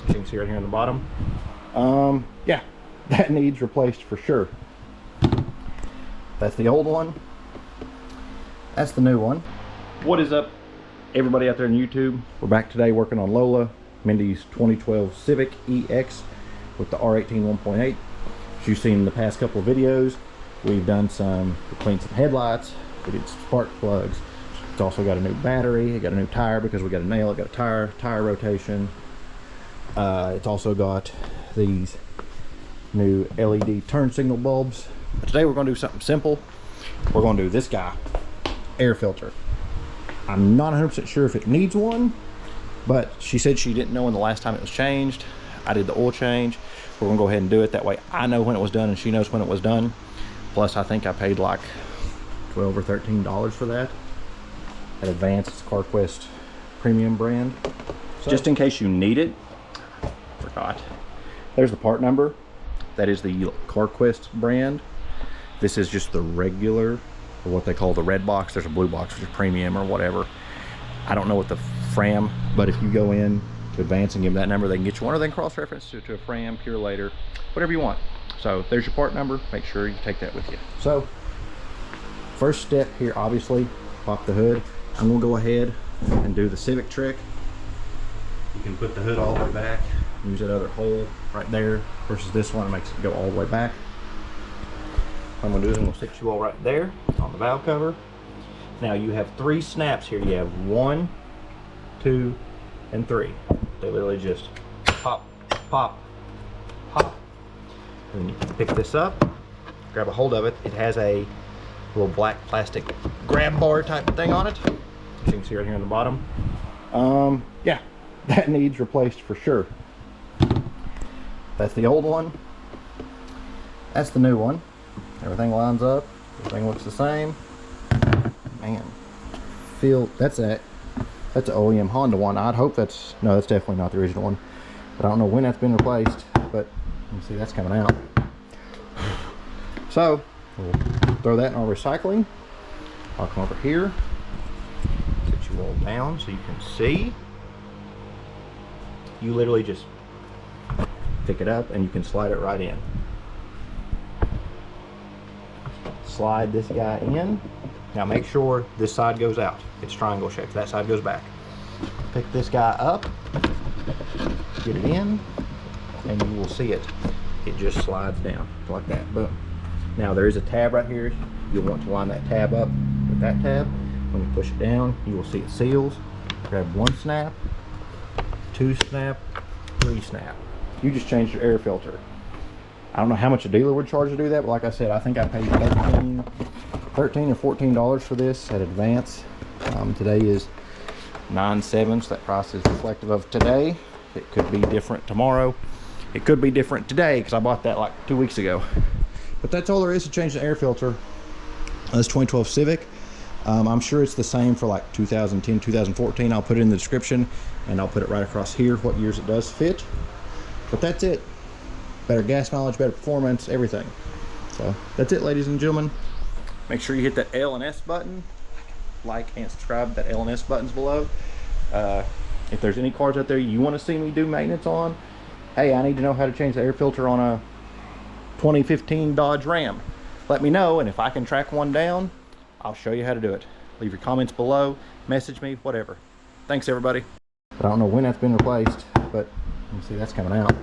You can see right here on the bottom. Yeah, that needs replaced for sure. That's the old one. That's the new one. What is up, everybody out there on YouTube? We're back today working on Lola, Mindy's 2012 Civic EX with the R18 1.8. As you've seen in the past couple of videos, we've done we cleaned some headlights, we did some spark plugs. It's also got a new battery, it got a new tire because we got a nail, it got a tire rotation. It's also got these new LED turn signal bulbs. But today we're going to do something simple. We're going to do this guy, air filter. I'm not 100% sure if it needs one, but she said she didn't know when the last time it was changed. I did the oil change. We're gonna go ahead and do it. That way I know when it was done and she knows when it was done. Plus I think I paid like $12 or $13 for that at Advance. It's CarQuest premium brand. So, just in case you need it, forgot. There's the part number. That is the CarQuest brand. This is just the regular, or what they call the red box. There's a blue box, which is premium or whatever. I don't know what the Fram, but if you go in to Advance and give them that number, they can get you one, or they can cross-reference to a Fram, Pure Later, whatever you want. So there's your part number. Make sure you take that with you. So first step here, obviously, pop the hood. I'm gonna go ahead and do the Civic trick. You can put the hood all the way back, use that other hole right there versus this one. It makes it go all the way back. What I'm gonna do is I'm gonna stick you all right there on the valve cover. Now you have 3 snaps here. You have 1, 2, and 3. They literally just pop, pop, pop. And then you can pick this up, grab a hold of it. It has a little black plastic grab bar type thing on it. As you can see right here on the bottom. Yeah, that needs replaced for sure. That's the old one. That's the new one. Everything lines up. Everything looks the same. Man, that's an OEM Honda one. I'd hope that's definitely not the original one. But I don't know when that's been replaced. But you can see that's coming out. So we'll throw that in our recycling. I'll come over here, sit you all down so you can see. You literally just pick it up and you can slide it right in. Slide this guy in. Now make sure this side goes out. It's triangle shaped. That side goes back. Pick this guy up, get it in, and you will see it. It just slides down like that. Boom. Now there is a tab right here. You'll want to line that tab up with that tab. When you push it down, you will see it seals. Grab 1 snap, 2 snap, 3 snap. You just changed your air filter. I don't know how much a dealer would charge to do that, but like I said, I think I paid $13 or $14 for this at Advance. Today is 9/7, so that price is reflective of today. It could be different tomorrow. It could be different today because I bought that like 2 weeks ago. But that's all there is to change the air filter on this 2012 Civic. I'm sure it's the same for like 2010, 2014. I'll put it in the description and I'll put it right across here what years it does fit. But that's it. Better gas mileage, better performance, everything. So that's it, ladies and gentlemen. Make sure you hit that L and S button, like and subscribe. That L and S button's below. If there's any cars out there you want to see me do maintenance on, hey, I need to know how to change the air filter on a 2015 Dodge Ram. Let me know, and if I can track one down, I'll show you how to do it. Leave your comments below, message me, whatever. Thanks, everybody. But I don't know when that's been replaced, but you can see that's coming out.